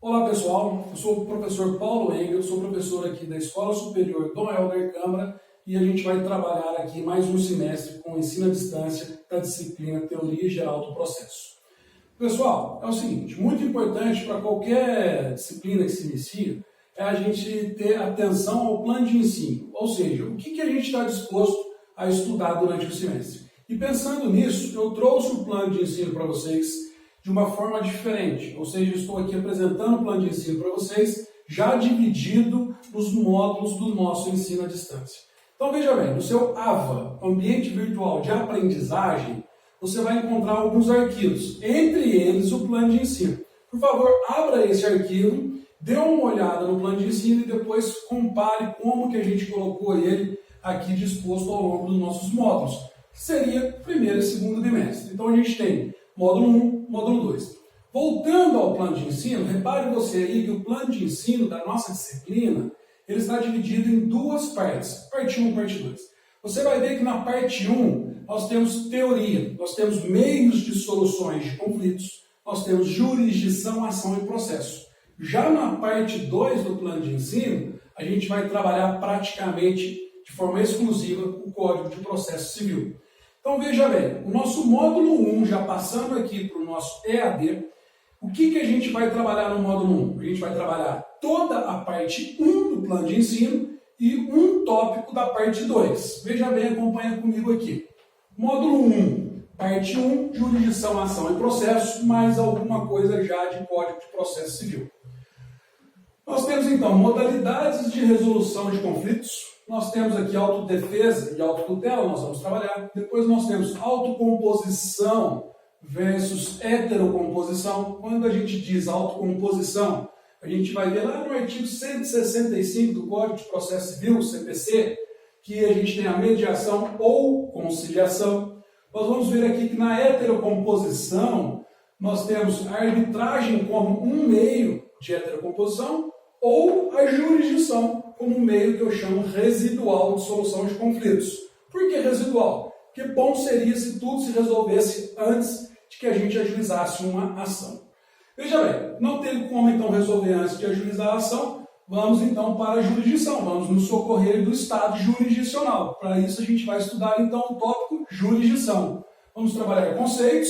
Olá pessoal, eu sou o professor Paulo Engel, sou professor aqui da Escola Superior Dom Helder Câmara e a gente vai trabalhar aqui mais um semestre com o ensino à distância da disciplina Teoria Geral do Processo. Pessoal, é o seguinte, muito importante para qualquer disciplina que se inicia é a gente ter atenção ao plano de ensino, ou seja, o que a gente está disposto a estudar durante o semestre. E pensando nisso, eu trouxe o plano de ensino para vocês de uma forma diferente, ou seja, estou aqui apresentando o plano de ensino para vocês, já dividido nos módulos do nosso ensino à distância. Então veja bem, no seu AVA, Ambiente Virtual de Aprendizagem, você vai encontrar alguns arquivos, entre eles o plano de ensino. Por favor, abra esse arquivo, dê uma olhada no plano de ensino e depois compare como que a gente colocou ele aqui disposto ao longo dos nossos módulos, que seria primeiro e segundo bimestre. Então a gente tem módulo 1, módulo 2. Voltando ao plano de ensino, repare você aí que o plano de ensino da nossa disciplina, ele está dividido em duas partes, parte 1 e parte 2. Você vai ver que na parte 1 nós temos teoria, nós temos meios de soluções de conflitos, nós temos jurisdição, ação e processo. Já na parte 2 do plano de ensino, a gente vai trabalhar praticamente de forma exclusiva o Código de Processo Civil. Então veja bem, o nosso módulo 1, já passando aqui para o nosso EAD, o que a gente vai trabalhar no módulo 1? A gente vai trabalhar toda a parte 1 do plano de ensino e um tópico da parte 2. Veja bem, acompanha comigo aqui. Módulo 1, parte 1, jurisdição, ação e processo, mais alguma coisa já de Código de Processo Civil. Nós temos então modalidades de resolução de conflitos. Nós temos aqui autodefesa e autotutela, nós vamos trabalhar. Depois nós temos autocomposição versus heterocomposição. Quando a gente diz autocomposição, a gente vai ver lá no artigo 165 do Código de Processo Civil, CPC, que a gente tem a mediação ou conciliação. Nós vamos ver aqui que na heterocomposição nós temos a arbitragem como um meio de heterocomposição ou a jurisdição como um meio que eu chamo residual de solução de conflitos. Por que residual? Porque bom seria se tudo se resolvesse antes de que a gente ajuizasse uma ação. Veja bem, não tendo como então resolver antes de ajuizar a ação, vamos então para a jurisdição, vamos nos socorrer do estado jurisdicional. Para isso a gente vai estudar então o tópico jurisdição. Vamos trabalhar conceitos,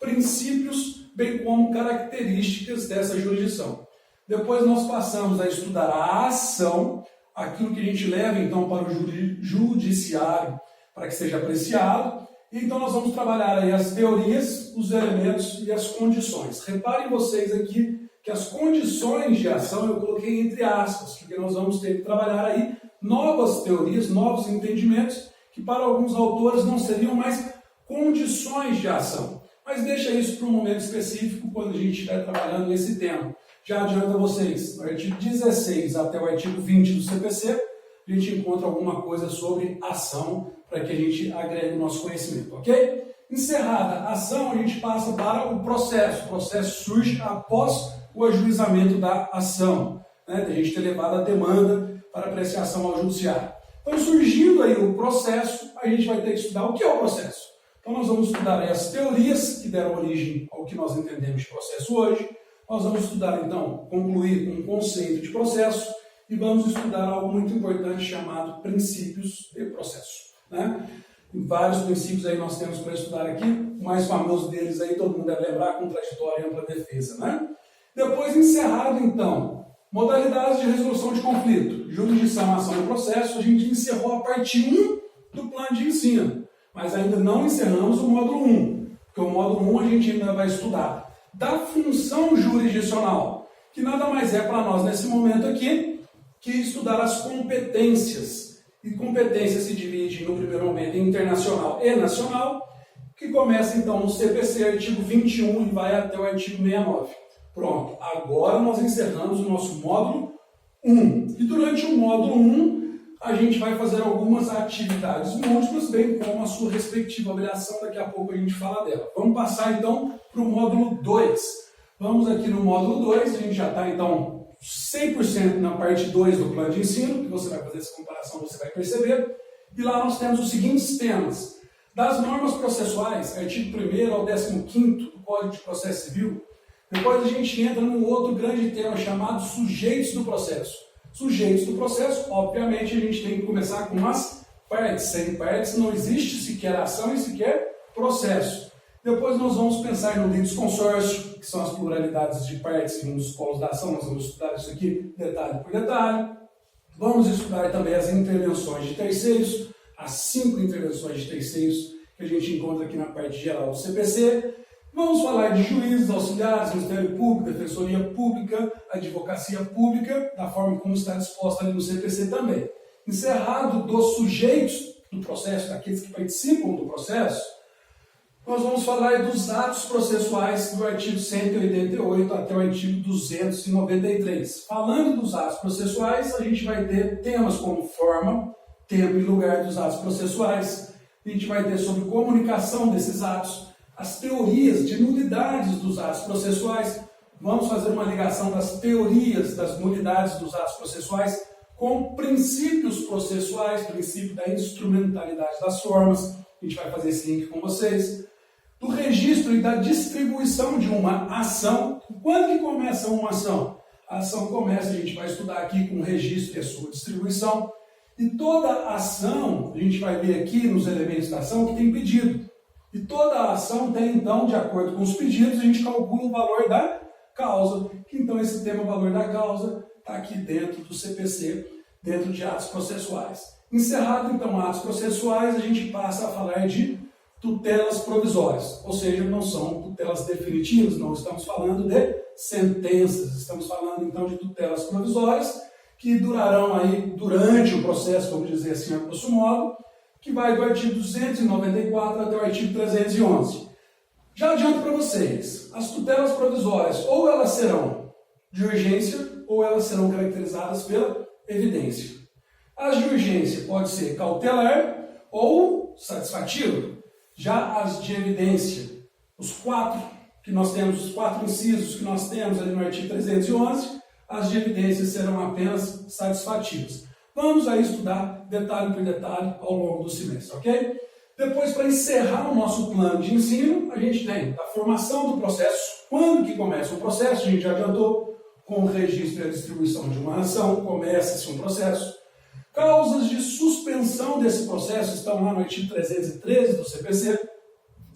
princípios, bem como características dessa jurisdição. Depois nós passamos a estudar a ação, aquilo que a gente leva então para o judiciário, para que seja apreciado. Então nós vamos trabalhar aí as teorias, os elementos e as condições. Reparem vocês aqui que as condições de ação eu coloquei entre aspas, porque nós vamos ter que trabalhar aí novas teorias, novos entendimentos, que para alguns autores não seriam mais condições de ação. Mas deixa isso para um momento específico, quando a gente estiver trabalhando esse tema. Já adianto a vocês, no artigo 16 até o artigo 20 do CPC, a gente encontra alguma coisa sobre ação, para que a gente agregue o nosso conhecimento, ok? Encerrada a ação, a gente passa para o processo. O processo surge após o ajuizamento da ação, né? A gente ter levado a demanda para apreciação ao judiciário. Então, surgindo aí o processo, a gente vai ter que estudar o que é o processo. Então, nós vamos estudar aí as teorias que deram origem ao que nós entendemos de processo hoje. Nós vamos estudar, então, concluir com um conceito de processo e vamos estudar algo muito importante chamado princípios de processo, né? Vários princípios aí nós temos para estudar aqui, o mais famoso deles aí, todo mundo deve lembrar, contraditória e ampla defesa, né? Depois, encerrado, então, modalidades de resolução de conflito, jurisdição, ação e processo, a gente encerrou a parte 1 do plano de ensino, mas ainda não encerramos o módulo 1, porque o módulo 1 a gente ainda vai estudar da função jurisdicional, que nada mais é para nós nesse momento aqui, que estudar as competências. E competência se divide no primeiro momento em internacional e nacional, que começa então no CPC, artigo 21 e vai até o artigo 69. Pronto, agora nós encerramos o nosso módulo 1. E durante o módulo 1, a gente vai fazer algumas atividades múltiplas, bem como a sua respectiva avaliação, daqui a pouco a gente fala dela. Vamos passar então para o módulo 2. Vamos aqui no módulo 2, a gente já está então 100% na parte 2 do plano de ensino, que você vai fazer essa comparação, você vai perceber. E lá nós temos os seguintes temas. Das normas processuais, artigo 1º ao 15º do Código de Processo Civil, Depois a gente entra num outro grande tema chamado sujeitos do processo. Sujeitos do processo, obviamente, a gente tem que começar com as partes. Sem partes não existe sequer ação e sequer processo. Depois nós vamos pensar no litisconsórcio, que são as pluralidades de partes e um dos polos da ação. Nós vamos estudar isso aqui detalhe por detalhe. Vamos estudar também as intervenções de terceiros, as 5 intervenções de terceiros que a gente encontra aqui na parte geral do CPC. Vamos falar de juízes, auxiliares, Ministério Público, Defensoria Pública, Advocacia Pública, da forma como está disposta ali no CPC também. Encerrado dos sujeitos do processo, daqueles que participam do processo, nós vamos falar dos atos processuais do artigo 188 até o artigo 293. Falando dos atos processuais, a gente vai ter temas como forma, tempo e lugar dos atos processuais. A gente vai ter sobre comunicação desses atos, as teorias de nulidades dos atos processuais. Vamos fazer uma ligação das teorias das nulidades dos atos processuais com princípios processuais, princípio da instrumentalidade das formas. A gente vai fazer esse link com vocês. Do registro e da distribuição de uma ação. Quando que começa uma ação? A ação começa, a gente vai estudar aqui com o registro e a sua distribuição. E toda ação, a gente vai ver aqui nos elementos da ação que tem pedido. E toda a ação tem, então, de acordo com os pedidos, a gente calcula o valor da causa. Então, esse tema, valor da causa, está aqui dentro do CPC, dentro de atos processuais. Encerrado, então, atos processuais, a gente passa a falar de tutelas provisórias, ou seja, não são tutelas definitivas, não estamos falando de sentenças, estamos falando então de tutelas provisórias que durarão aí durante o processo, vamos dizer assim, a grosso modo, que vai do artigo 294 até o artigo 311. Já adianto para vocês, as tutelas provisórias ou elas serão de urgência ou elas serão caracterizadas pela evidência. As de urgência pode ser cautelar ou satisfativa. Já as de evidência, os 4 que nós temos, os 4 incisos que nós temos ali no artigo 311, as de evidência serão apenas satisfativas. Vamos aí estudar detalhe por detalhe ao longo do semestre, ok? Depois, para encerrar o nosso plano de ensino, a gente tem a formação do processo. Quando que começa o processo? A gente já adiantou com o registro e a distribuição de uma ação, começa-se um processo. Causas de suspensão desse processo estão lá no artigo 313 do CPC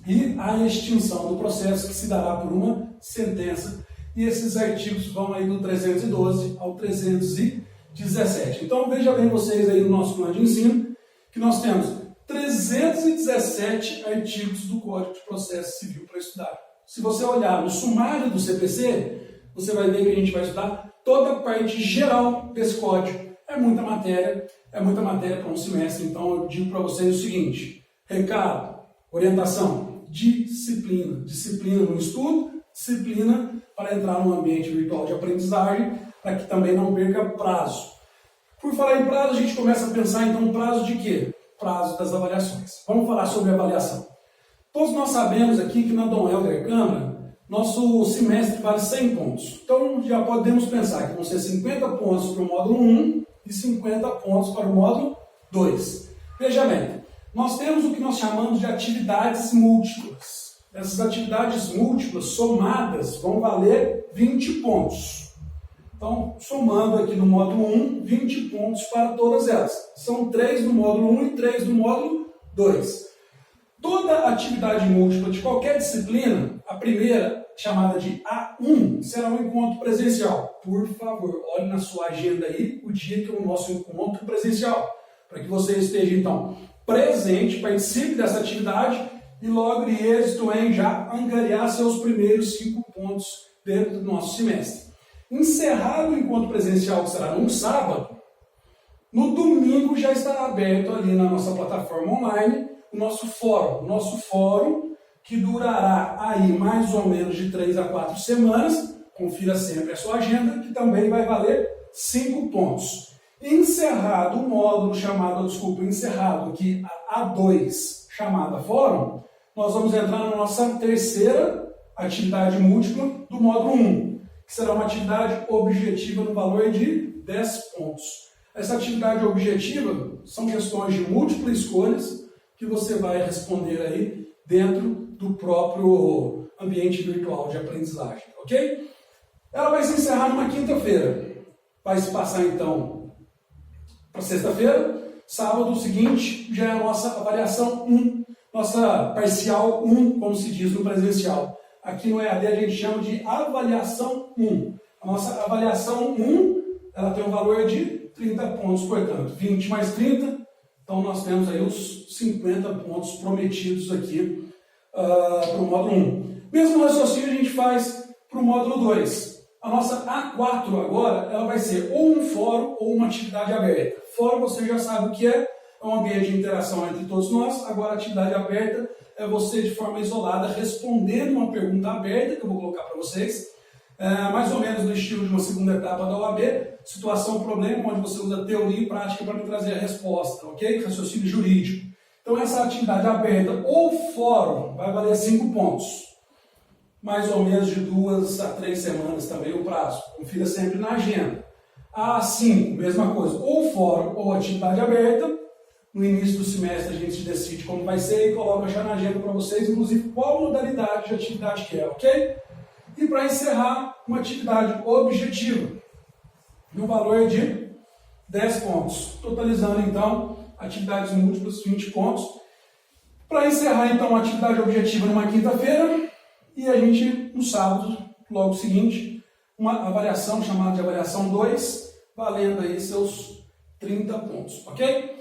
e a extinção do processo que se dará por uma sentença. E esses artigos vão aí do 312 ao 317. Então veja bem vocês aí no nosso plano de ensino que nós temos 317 artigos do Código de Processo Civil para estudar. Se você olhar no sumário do CPC, você vai ver que a gente vai estudar toda a parte geral desse código. É muita matéria para um semestre, então eu digo para vocês o seguinte: recado, orientação, disciplina. Disciplina no estudo, disciplina para entrar num ambiente virtual de aprendizagem, para que também não perca prazo. Por falar em prazo, a gente começa a pensar então prazo de quê? Prazo das avaliações. Vamos falar sobre avaliação. Todos nós sabemos aqui que na Dom Helder Câmara, nosso semestre vale 100 pontos. Então já podemos pensar que vão ser 50 pontos para o módulo 1 e 50 pontos para o módulo 2. Veja bem, nós temos o que nós chamamos de atividades múltiplas. Essas atividades múltiplas somadas vão valer 20 pontos. Então, somando aqui no módulo 1, 20 pontos para todas elas. São 3 no módulo 1 e 3 no módulo 2. Toda atividade múltipla de qualquer disciplina, a primeira, chamada de A1, será um encontro presencial. Por favor, olhe na sua agenda aí o dia que é o nosso encontro presencial, para que você esteja, então, presente, participe dessa atividade e logre êxito em já angariar seus primeiros 5 pontos dentro do nosso semestre. Encerrado o encontro presencial, que será num sábado, no domingo já estará aberto ali na nossa plataforma online o nosso fórum que durará aí mais ou menos de 3 a 4 semanas, confira sempre a sua agenda, que também vai valer 5 pontos. Encerrado o módulo encerrado aqui a A2, chamada fórum, nós vamos entrar na nossa terceira atividade múltipla do módulo 1, que será uma atividade objetiva no valor de 10 pontos. Essa atividade objetiva são questões de múltiplas escolhas que você vai responder aí dentro do próprio ambiente virtual de aprendizagem, ok? Ela vai se encerrar numa quinta-feira. Vai se passar então para sexta-feira. Sábado seguinte já é a nossa avaliação 1, nossa parcial 1, como se diz no presencial. Aqui no EAD a gente chama de avaliação 1. A nossa avaliação 1, ela tem um valor de 30 pontos, portanto, 20 mais 30, então nós temos aí os 50 pontos prometidos aqui para o módulo 1. Mesmo raciocínio a gente faz para o módulo 2. A nossa A4 agora, ela vai ser ou um fórum ou uma atividade aberta. Fórum você já sabe o que é um ambiente de interação entre todos nós. Agora, atividade aberta é você, de forma isolada, respondendo uma pergunta aberta, que eu vou colocar para vocês, mais ou menos no estilo de uma segunda etapa da OAB, situação, problema, onde você usa teoria e prática para me trazer a resposta, ok? Raciocínio jurídico. Então, essa atividade aberta ou fórum vai valer 5 pontos. Mais ou menos de 2 a 3 semanas também o prazo. Confira sempre na agenda. A5, mesma coisa, ou fórum ou atividade aberta. No início do semestre a gente decide como vai ser e coloca já na agenda para vocês, inclusive qual modalidade de atividade que é, ok? E para encerrar, uma atividade objetiva, no valor de 10 pontos, totalizando então atividades múltiplas, 20 pontos. Para encerrar então a atividade objetiva numa quinta-feira, e a gente, no sábado, logo seguinte, uma avaliação chamada de avaliação 2, valendo aí seus 30 pontos, ok?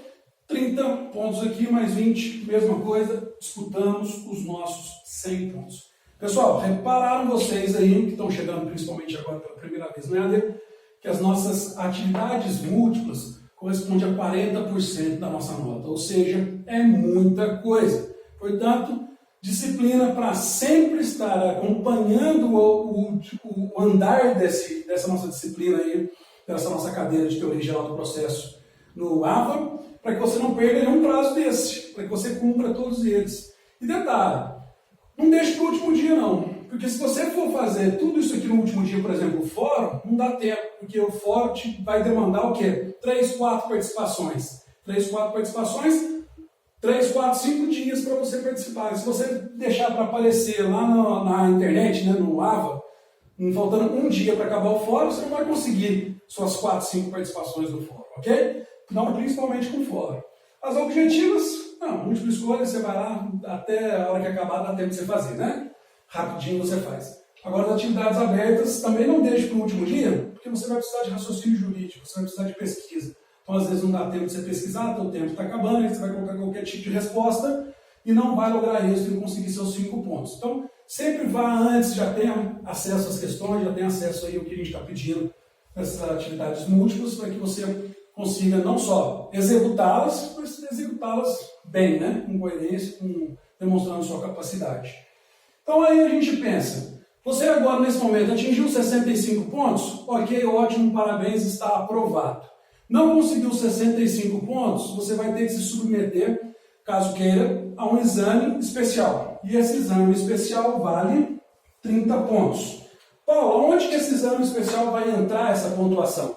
30 pontos aqui, mais 20, mesma coisa, disputamos os nossos 100 pontos. Pessoal, repararam vocês aí, que estão chegando principalmente agora pela primeira vez no EAD, que as nossas atividades múltiplas correspondem a 40% da nossa nota, ou seja, é muita coisa. Portanto, disciplina para sempre estar acompanhando o andar dessa nossa disciplina aí, dessa nossa cadeira de teoria geral do processo no AVA, para que você não perca nenhum prazo desse, para que você cumpra todos eles. E detalhe, não deixe para o último dia não, porque se você for fazer tudo isso aqui no último dia, por exemplo, o fórum, não dá tempo, porque o fórum vai demandar o quê? 3, 4 participações. 3, 4 participações, 3, 4, 5 dias para você participar. E se você deixar para aparecer lá na internet, né, no AVA, faltando um dia para acabar o fórum, você não vai conseguir suas 4, 5 participações no fórum, ok? Não, principalmente com o fórum. As objetivas, não, múltipla escolha, você vai lá, até a hora que acabar dá tempo de você fazer, né? Rapidinho você faz. Agora, as atividades abertas, também não deixe para o último dia, porque você vai precisar de raciocínio jurídico, você vai precisar de pesquisa. Então, às vezes, não dá tempo de você pesquisar, teu tempo está acabando, aí você vai colocar qualquer tipo de resposta e não vai lograr isso e conseguir seus 5 pontos. Então, sempre vá antes, já tenha acesso às questões, já tenha acesso aí ao que a gente está pedindo nessas atividades múltiplas, para que você consiga não só executá-las, mas executá-las bem, né? Com coerência, demonstrando sua capacidade. Então, aí a gente pensa, você agora, nesse momento, atingiu 65 pontos? Ok, ótimo, parabéns, está aprovado. Não conseguiu 65 pontos, você vai ter que se submeter, caso queira, a um exame especial. E esse exame especial vale 30 pontos. Paulo, onde que esse exame especial vai entrar essa pontuação?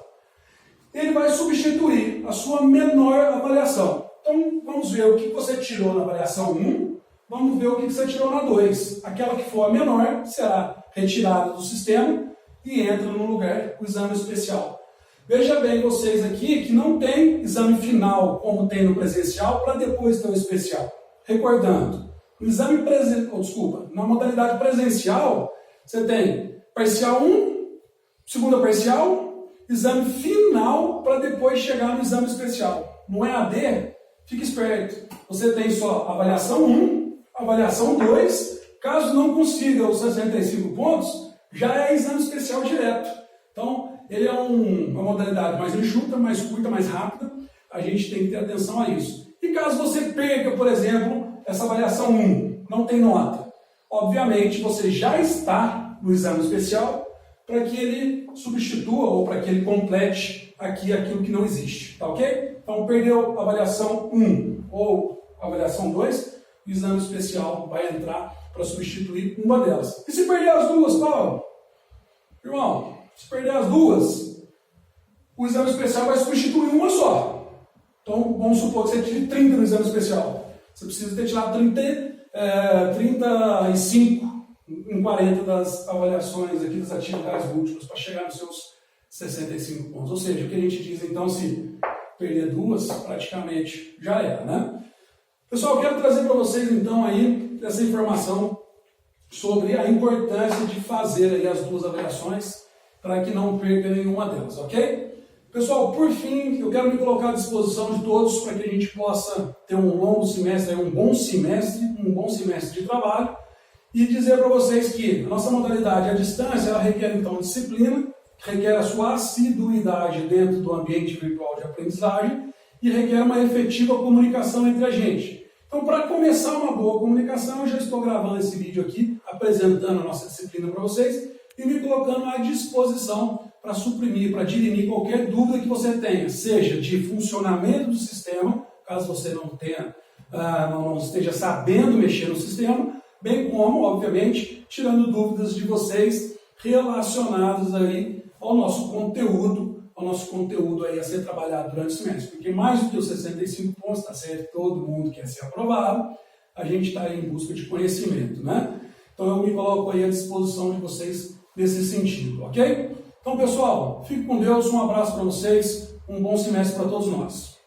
Ele vai substituir a sua menor avaliação. Então, vamos ver o que você tirou na avaliação 1, vamos ver o que você tirou na 2. Aquela que for a menor será retirada do sistema e entra no lugar o exame especial. Veja bem vocês aqui que não tem exame final, como tem no presencial, para depois ter o especial. Recordando, no exame na modalidade presencial, você tem parcial 1, segunda parcial, exame final para depois chegar no exame especial. No EAD, fique esperto. Você tem só avaliação 1, avaliação 2. Caso não consiga os 65 pontos, já é exame especial direto. Então, ele é uma modalidade mais enxuta, mais curta, mais rápida. A gente tem que ter atenção a isso. E caso você perca, por exemplo, essa avaliação 1, não tem nota. Obviamente, você já está no exame especial para que ele substitua ou para que ele complete aqui aquilo que não existe. Tá ok? Então, perdeu a avaliação 1 ou a avaliação 2, o exame especial vai entrar para substituir uma delas. E se perder as duas, Paulo? Irmão, se perder as duas, o exame especial vai substituir uma só. Então, vamos supor que você tire 30 no exame especial. Você precisa ter tirado 35 em 40 das avaliações aqui das atividades múltiplas para chegar nos seus 65 pontos. Ou seja, o que a gente diz então, se perder duas, praticamente já era, né? Pessoal, eu quero trazer para vocês então aí essa informação sobre a importância de fazer aí as duas avaliações para que não perca nenhuma delas, ok? Pessoal, por fim, eu quero me colocar à disposição de todos para que a gente possa ter um longo semestre, um bom semestre de trabalho e dizer para vocês que a nossa modalidade à distância, ela requer então disciplina, requer a sua assiduidade dentro do ambiente virtual de aprendizagem e requer uma efetiva comunicação entre a gente. Então, para começar uma boa comunicação, eu já estou gravando esse vídeo aqui, apresentando a nossa disciplina para vocês e me colocando à disposição para suprimir, para dirimir qualquer dúvida que você tenha, seja de funcionamento do sistema, caso você não esteja sabendo mexer no sistema, bem como, obviamente, tirando dúvidas de vocês relacionadas aí ao nosso conteúdo aí a ser trabalhado durante o semestre. Porque mais do que os 65 pontos, tá certo, todo mundo quer ser aprovado, a gente está aí em busca de conhecimento, né? Então eu me coloco aí à disposição de vocês nesse sentido, ok? Então, pessoal, fique com Deus, um abraço para vocês, um bom semestre para todos nós.